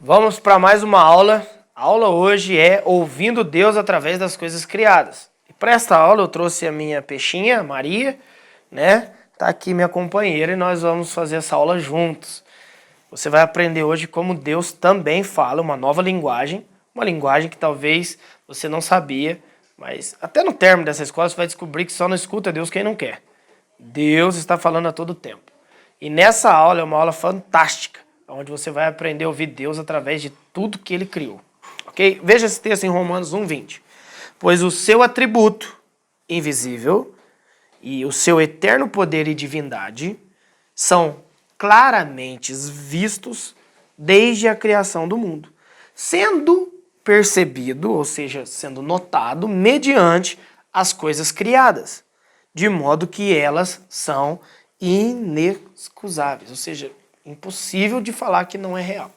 Vamos para mais uma aula. A aula hoje é ouvindo Deus através das coisas criadas. E para esta aula eu trouxe a minha peixinha, Maria, né? Tá aqui minha companheira e nós vamos fazer essa aula juntos. Você vai aprender hoje como Deus também fala, uma nova linguagem, uma linguagem que talvez você não sabia, mas até no término dessa escola você vai descobrir que só não escuta Deus quem não quer. Deus está falando a todo tempo. E nessa aula é uma aula fantástica, onde você vai aprender a ouvir Deus através de tudo que Ele criou. Ok? Veja esse texto em Romanos 1:20. Pois o seu atributo invisível e o seu eterno poder e divindade são claramente vistos desde a criação do mundo, sendo percebido, ou seja, sendo notado, mediante as coisas criadas, de modo que elas são inexcusáveis, ou seja, impossível de falar que não é real.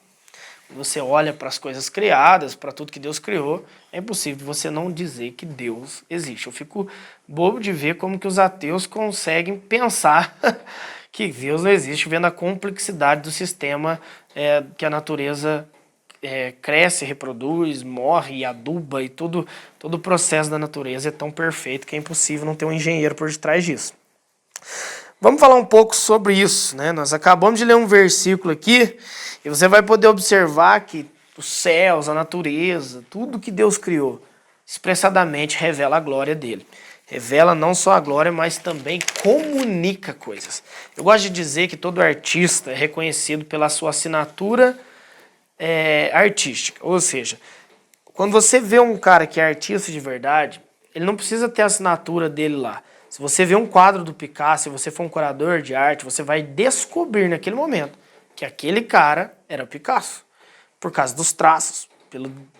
Você olha para as coisas criadas, para tudo que Deus criou, é impossível você não dizer que Deus existe. Eu fico bobo de ver como que os ateus conseguem pensar que Deus não existe, vendo a complexidade do sistema que a natureza cresce, reproduz, morre e aduba, e todo o processo da natureza é tão perfeito que é impossível não ter um engenheiro por detrás disso. Vamos falar um pouco sobre isso, né? Nós acabamos de ler um versículo aqui e você vai poder observar que os céus, a natureza, tudo que Deus criou, expressadamente revela a glória dele. Revela não só a glória, mas também comunica coisas. Eu gosto de dizer que todo artista é reconhecido pela sua assinatura artística. Ou seja, quando você vê um cara que é artista de verdade, ele não precisa ter a assinatura dele lá. Se você vê um quadro do Picasso, se você for um curador de arte, você vai descobrir naquele momento que aquele cara era o Picasso. Por causa dos traços,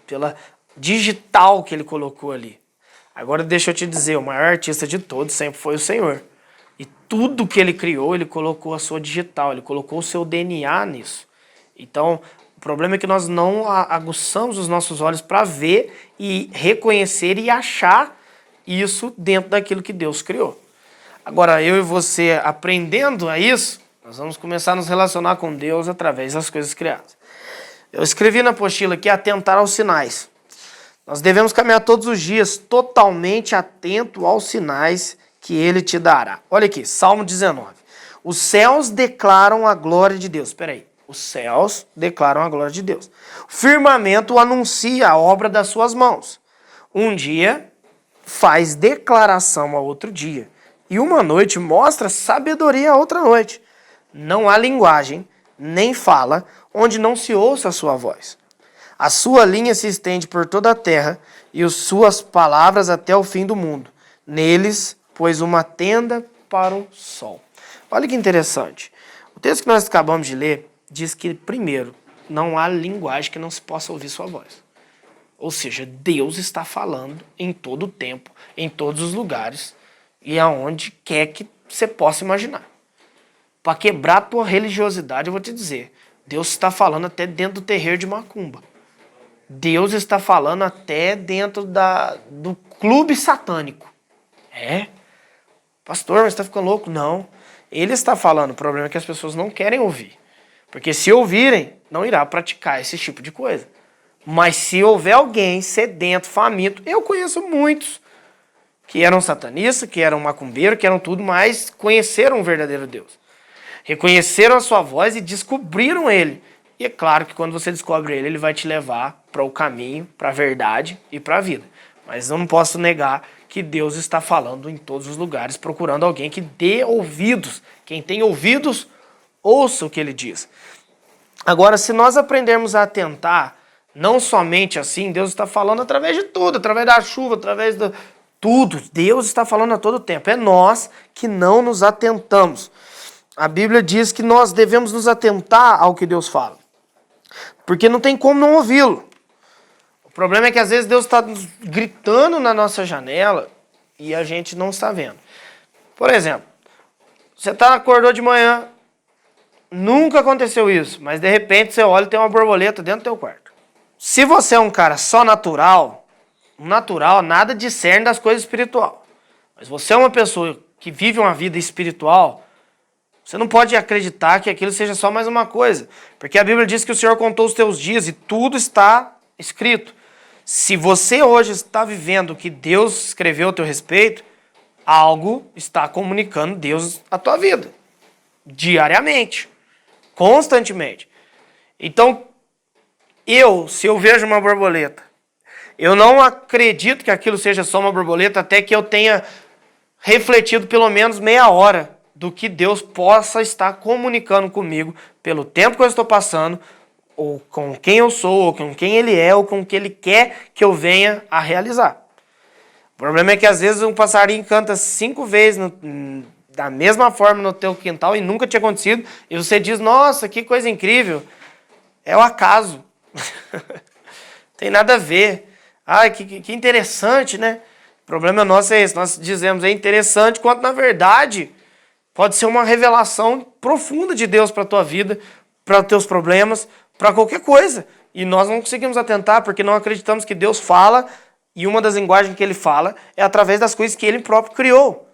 pela digital que ele colocou ali. Agora deixa eu te dizer, o maior artista de todos sempre foi o Senhor. E tudo que ele criou, ele colocou a sua digital, ele colocou o seu DNA nisso. Então, o problema é que nós não aguçamos os nossos olhos para ver e reconhecer e achar isso dentro daquilo que Deus criou. Agora, eu e você aprendendo a isso, nós vamos começar a nos relacionar com Deus através das coisas criadas. Eu escrevi na apostila aqui, atentar aos sinais. Nós devemos caminhar todos os dias totalmente atento aos sinais que Ele te dará. Olha aqui, Salmo 19. Os céus declaram a glória de Deus. Espera aí. Os céus declaram a glória de Deus. O firmamento anuncia a obra das suas mãos. Um dia faz declaração a outro dia, e uma noite mostra sabedoria a outra noite. Não há linguagem, nem fala, onde não se ouça a sua voz. A sua linha se estende por toda a terra, e as suas palavras até o fim do mundo. Neles pôs uma tenda para o sol. Olha que interessante. O texto que nós acabamos de ler diz que, primeiro, não há linguagem que não se possa ouvir sua voz. Ou seja, Deus está falando em todo o tempo, em todos os lugares e aonde quer que você possa imaginar. Para quebrar a tua religiosidade, eu vou te dizer, Deus está falando até dentro do terreiro de macumba. Deus está falando até dentro do clube satânico. Pastor, mas você está ficando louco? Não. Ele está falando, o problema é que as pessoas não querem ouvir. Porque se ouvirem, não irá praticar esse tipo de coisa. Mas se houver alguém sedento, faminto, eu conheço muitos que eram satanistas, que eram macumbeiros, que eram tudo, mas conheceram o verdadeiro Deus. Reconheceram a sua voz e descobriram ele. E é claro que quando você descobre ele, ele vai te levar para o caminho, para a verdade e para a vida. Mas eu não posso negar que Deus está falando em todos os lugares, procurando alguém que dê ouvidos. Quem tem ouvidos, ouça o que ele diz. Agora, se nós aprendermos a atentar, não somente assim, Deus está falando através de tudo, através da chuva, através de tudo. Deus está falando a todo tempo. É nós que não nos atentamos. A Bíblia diz que nós devemos nos atentar ao que Deus fala. Porque não tem como não ouvi-lo. O problema é que às vezes Deus está gritando na nossa janela e a gente não está vendo. Por exemplo, você acordou de manhã, nunca aconteceu isso, mas de repente você olha e tem uma borboleta dentro do teu quarto. Se você é um cara só natural, nada discerne das coisas espirituais. Mas você é uma pessoa que vive uma vida espiritual, Você não pode acreditar que aquilo seja só mais uma coisa. Porque a Bíblia diz que o Senhor contou os teus dias e tudo está escrito. Se você hoje está vivendo o que Deus escreveu a teu respeito, algo está comunicando Deus à tua vida. Diariamente. Constantemente. Então, se eu vejo uma borboleta, eu não acredito que aquilo seja só uma borboleta até que eu tenha refletido pelo menos meia hora do que Deus possa estar comunicando comigo pelo tempo que eu estou passando, ou com quem eu sou, ou com quem Ele é, ou com o que Ele quer que eu venha a realizar. O problema é que às vezes um passarinho canta 5 vezes da mesma forma no teu quintal e nunca tinha acontecido, e você diz, nossa, que coisa incrível. É o acaso. Tem nada a ver. Ai, que interessante, né? O problema nosso é esse. Nós dizemos é interessante, quando na verdade pode ser uma revelação profunda de Deus para a tua vida, para os teus problemas, para qualquer coisa. E nós não conseguimos atentar porque não acreditamos que Deus fala, e uma das linguagens que Ele fala é através das coisas que Ele próprio criou.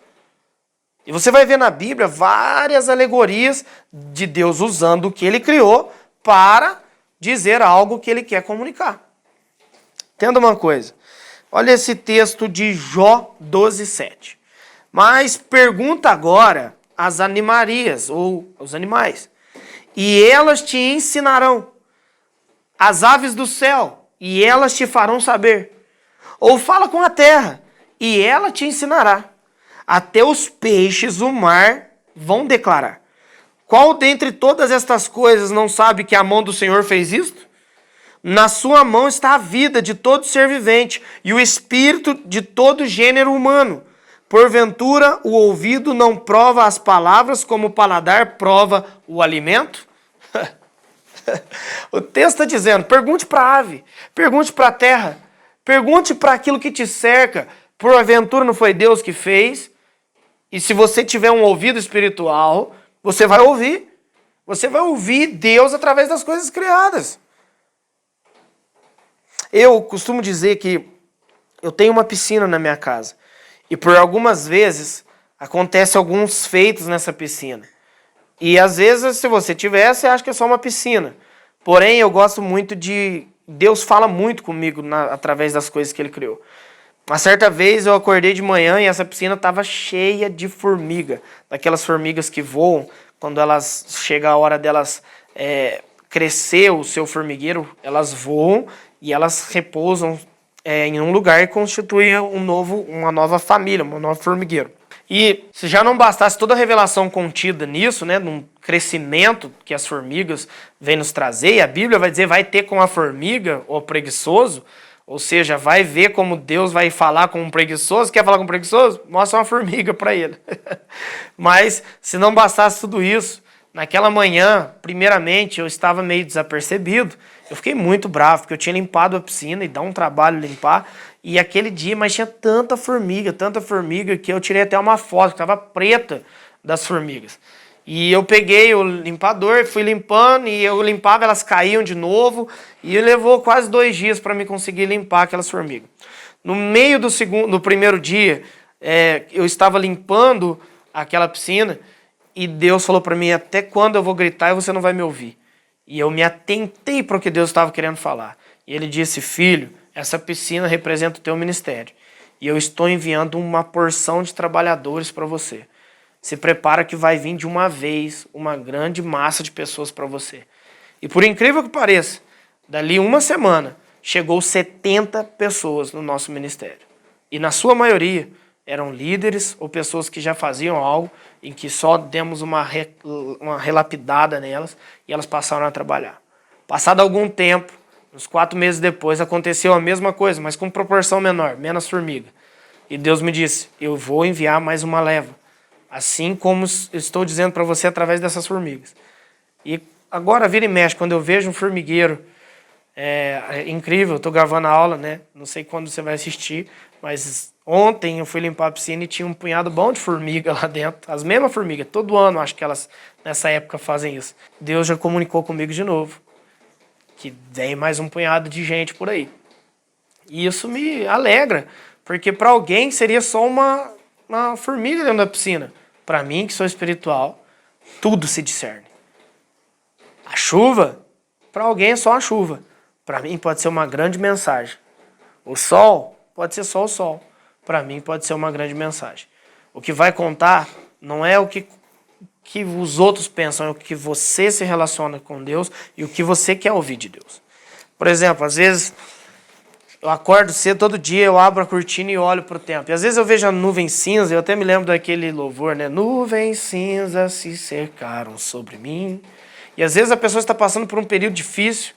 E você vai ver na Bíblia várias alegorias de Deus usando o que Ele criou para dizer algo que Ele quer comunicar. Entenda uma coisa. Olha esse texto de Jó 12:7. Mas pergunta agora às animarias, ou os animais, e elas te ensinarão, as aves do céu, e elas te farão saber. Ou fala com a terra, e ela te ensinará. Até os peixes do mar vão declarar. Qual dentre todas estas coisas não sabe que a mão do Senhor fez isto? Na sua mão está a vida de todo ser vivente e o espírito de todo gênero humano. Porventura, o ouvido não prova as palavras como o paladar prova o alimento? O texto está dizendo, pergunte para a ave, pergunte para a terra, pergunte para aquilo que te cerca. Porventura não foi Deus que fez? E se você tiver um ouvido espiritual, você vai ouvir. Você vai ouvir Deus através das coisas criadas. Eu costumo dizer que eu tenho uma piscina na minha casa. E por algumas vezes acontecem alguns feitos nessa piscina. E às vezes, se você tiver, você acha que é só uma piscina. Porém, eu gosto muito de... Deus fala muito comigo através das coisas que Ele criou. Uma certa vez eu acordei de manhã e essa piscina estava cheia de formiga. Daquelas formigas que voam, quando elas chega a hora delas crescer o seu formigueiro, elas voam e elas repousam em um lugar e constituem uma nova família, um novo formigueiro. E se já não bastasse toda a revelação contida nisso, né, num crescimento que as formigas vêm nos trazer, e a Bíblia vai dizer, vai ter com a formiga, o preguiçoso, ou seja, vai ver como Deus vai falar com um preguiçoso. Quer falar com um preguiçoso? Mostra uma formiga para ele. Mas se não bastasse tudo isso, naquela manhã, primeiramente, eu estava meio desapercebido. Eu fiquei muito bravo, porque eu tinha limpado a piscina e dá um trabalho limpar. E aquele dia, mas tinha tanta formiga, que eu tirei até uma foto, que estava preta das formigas. E eu peguei o limpador, fui limpando, e eu limpava, elas caíam de novo, e levou quase 2 dias para me conseguir limpar aquelas formigas. No meio do primeiro dia, eu estava limpando aquela piscina, e Deus falou para mim, até quando eu vou gritar e você não vai me ouvir? E eu me atentei para o que Deus estava querendo falar. E Ele disse, filho, essa piscina representa o teu ministério, e eu estou enviando uma porção de trabalhadores para você. Se prepara que vai vir de uma vez uma grande massa de pessoas para você. E por incrível que pareça, dali uma semana, chegou 70 pessoas no nosso ministério. E na sua maioria, eram líderes ou pessoas que já faziam algo em que só demos uma relapidada nelas e elas passaram a trabalhar. Passado algum tempo, uns 4 meses depois, aconteceu a mesma coisa, mas com proporção menor, menos formiga. E Deus me disse, eu vou enviar mais uma leva. Assim como estou dizendo para você através dessas formigas. E agora, vira e mexe, quando eu vejo um formigueiro, é incrível, eu estou gravando a aula, né? Não sei quando você vai assistir, mas ontem eu fui limpar a piscina e tinha um punhado bom de formiga lá dentro. As mesmas formigas, todo ano acho que elas nessa época fazem isso. Deus já comunicou comigo de novo, que vem mais um punhado de gente por aí. E isso me alegra, porque para alguém seria só uma formiga dentro da piscina. Para mim, que sou espiritual, Tudo se discerne. A chuva, para alguém é só uma chuva. Para mim pode ser uma grande mensagem. O sol, pode ser só o sol. Para mim pode ser uma grande mensagem. O que vai contar não é o que os outros pensam, é o que você se relaciona com Deus e o que você quer ouvir de Deus. Por exemplo, às vezes eu acordo cedo todo dia, eu abro a cortina e olho para o tempo. E às vezes eu vejo a nuvem cinza, eu até me lembro daquele louvor, né? Nuvens cinzas se cercaram sobre mim. E às vezes a pessoa está passando por um período difícil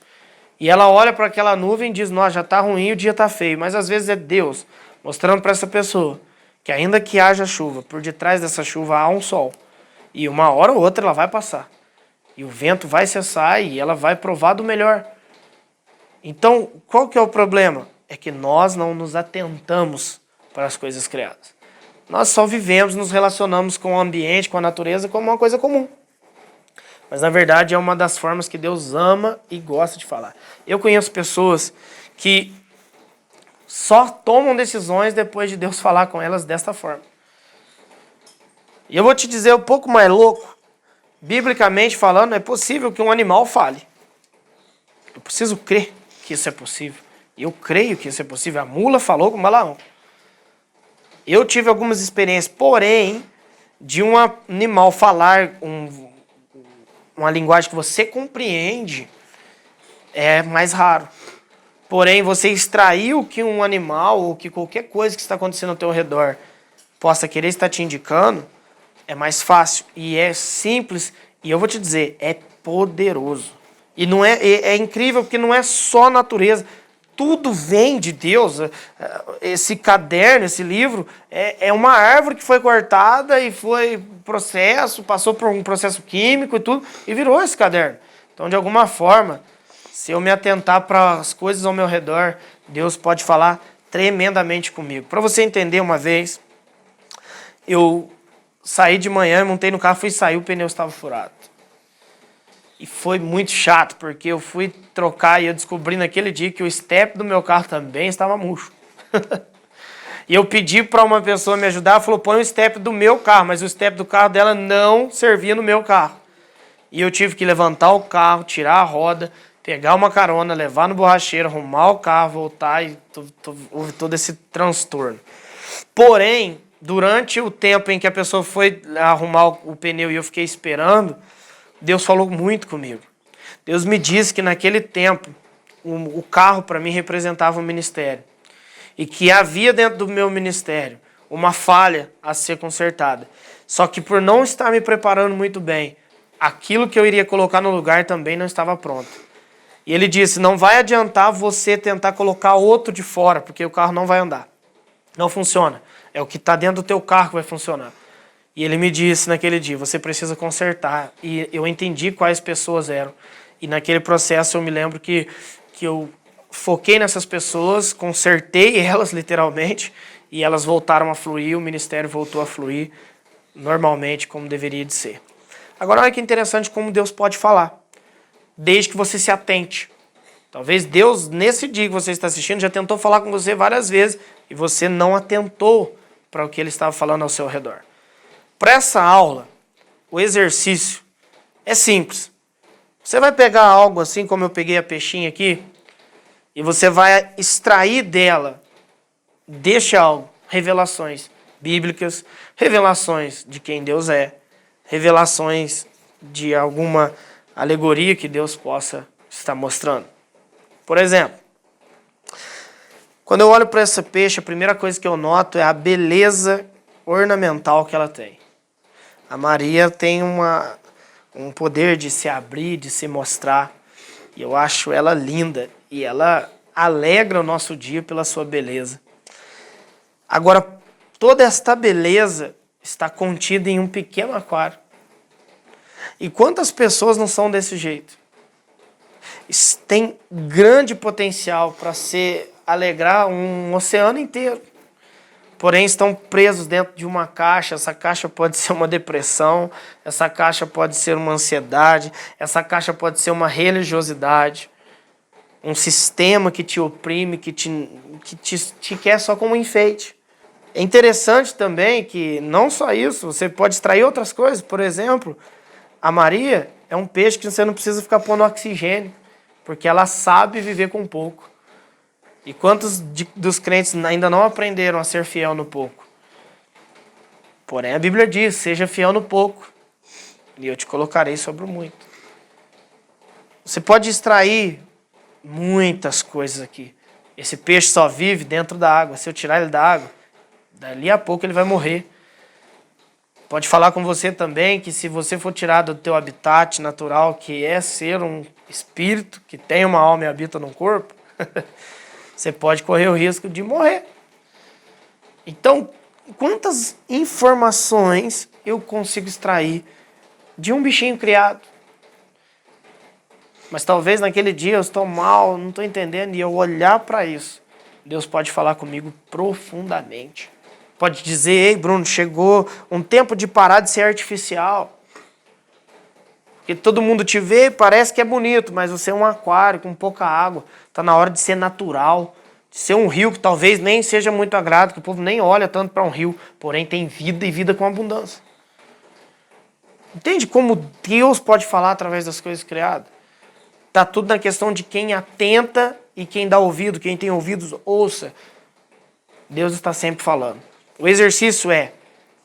e ela olha para aquela nuvem e diz, nossa, já está ruim, o dia está feio. Mas às vezes é Deus mostrando para essa pessoa que ainda que haja chuva, por detrás dessa chuva há um sol. E uma hora ou outra ela vai passar. E o vento vai cessar e ela vai provar do melhor. Então, qual que é o problema? É que nós não nos atentamos para as coisas criadas. Nós só vivemos, nos relacionamos com o ambiente, com a natureza, como uma coisa comum. Mas, na verdade, é uma das formas que Deus ama e gosta de falar. Eu conheço pessoas que só tomam decisões depois de Deus falar com elas desta forma. E eu vou te dizer um pouco mais louco. Biblicamente falando, é possível que um animal fale. Eu preciso crer que isso é possível. Eu creio que isso é possível. A mula falou com o Balaão. Eu tive algumas experiências, porém, de um animal falar uma linguagem que você compreende é mais raro. Porém, você extrair o que um animal ou que qualquer coisa que está acontecendo ao teu redor possa querer estar te indicando, é mais fácil e é simples. E eu vou te dizer, é poderoso. E não é incrível porque não é só a natureza. Tudo vem de Deus. Esse caderno, esse livro, é uma árvore que foi cortada e foi processo, passou por um processo químico e tudo, e virou esse caderno. Então, de alguma forma, se eu me atentar para as coisas ao meu redor, Deus pode falar tremendamente comigo. Para você entender, uma vez, eu saí de manhã, montei no carro, fui sair, o pneu estava furado. E foi muito chato, porque eu fui trocar e eu descobri naquele dia que o step do meu carro também estava murcho. E eu pedi para uma pessoa me ajudar, ela falou, põe o step do meu carro, mas o step do carro dela não servia no meu carro. E eu tive que levantar o carro, tirar a roda, pegar uma carona, levar no borracheiro, arrumar o carro, voltar e houve todo esse transtorno. Porém, durante o tempo em que a pessoa foi arrumar o pneu e eu fiquei esperando, Deus falou muito comigo. Deus me disse que naquele tempo o carro para mim representava um ministério. E que havia dentro do meu ministério uma falha a ser consertada. Só que por não estar me preparando muito bem, aquilo que eu iria colocar no lugar também não estava pronto. E ele disse, não vai adiantar você tentar colocar outro de fora, porque o carro não vai andar. Não funciona. É o que está dentro do teu carro que vai funcionar. E ele me disse naquele dia, você precisa consertar. E eu entendi quais pessoas eram. E naquele processo eu me lembro que eu foquei nessas pessoas, consertei elas literalmente, e elas voltaram a fluir, o ministério voltou a fluir normalmente como deveria de ser. Agora olha que interessante como Deus pode falar, desde que você se atente. Talvez Deus, nesse dia que você está assistindo, já tentou falar com você várias vezes e você não atentou para o que ele estava falando ao seu redor. Para essa aula, o exercício é simples. Você vai pegar algo assim como eu peguei a peixinha aqui e você vai extrair dela, deste algo, revelações bíblicas, revelações de quem Deus é, revelações de alguma alegoria que Deus possa estar mostrando. Por exemplo, quando eu olho para essa peixe, a primeira coisa que eu noto é a beleza ornamental que ela tem. A Maria tem um poder de se abrir, de se mostrar. E eu acho ela linda. E ela alegra o nosso dia pela sua beleza. Agora, toda esta beleza está contida em um pequeno aquário. E quantas pessoas não são desse jeito? Tem grande potencial para se alegrar um oceano inteiro. Porém, estão presos dentro de uma caixa. Essa caixa pode ser uma depressão, essa caixa pode ser uma ansiedade, essa caixa pode ser uma religiosidade, um sistema que te oprime, que te quer só como enfeite. É interessante também que não só isso, você pode extrair outras coisas. Por exemplo, A Maria é um peixe que você não precisa ficar pondo oxigênio, porque ela sabe viver com pouco. E quantos dos crentes ainda não aprenderam a ser fiel no pouco? Porém, a Bíblia diz, seja fiel no pouco, e eu te colocarei sobre o muito. Você pode extrair muitas coisas aqui. Esse peixe só vive dentro da água. Se eu tirar ele da água, dali a pouco ele vai morrer. Pode falar com você também que se você for tirado do teu habitat natural, que é ser um espírito que tem uma alma e habita num corpo, você pode correr o risco de morrer. Então, quantas informações eu consigo extrair de um bichinho criado? Mas talvez naquele dia eu estou mal, não estou entendendo, e eu olhar para isso, Deus pode falar comigo profundamente. Pode dizer, ei Bruno, chegou um tempo de parar de ser artificial. Porque todo mundo te vê e parece que é bonito, mas você é um aquário com pouca água. Está na hora de ser natural, de ser um rio que talvez nem seja muito agrado, que o povo nem olha tanto para um rio, porém tem vida e vida com abundância. Entende como Deus pode falar através das coisas criadas? Está tudo na questão de quem atenta e quem dá ouvido, quem tem ouvidos, ouça. Deus está sempre falando. O exercício é,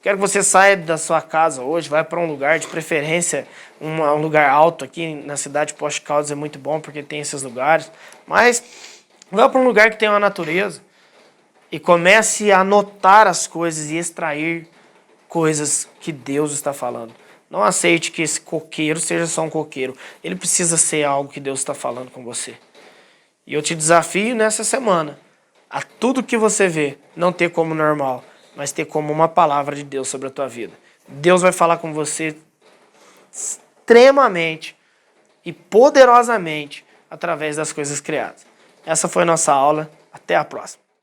quero que você saia da sua casa hoje, vai para um lugar, de preferência, um lugar alto aqui na cidade de Poste Caldas é muito bom porque tem esses lugares, mas vai para um lugar que tem uma natureza e comece a anotar as coisas e extrair coisas que Deus está falando. Não aceite que esse coqueiro seja só um coqueiro. Ele precisa ser algo que Deus está falando com você. E eu te desafio nessa semana a tudo que você vê não ter como normal, mas ter como uma palavra de Deus sobre a tua vida. Deus vai falar com você extremamente e poderosamente através das coisas criadas. Essa foi a nossa aula. Até a próxima.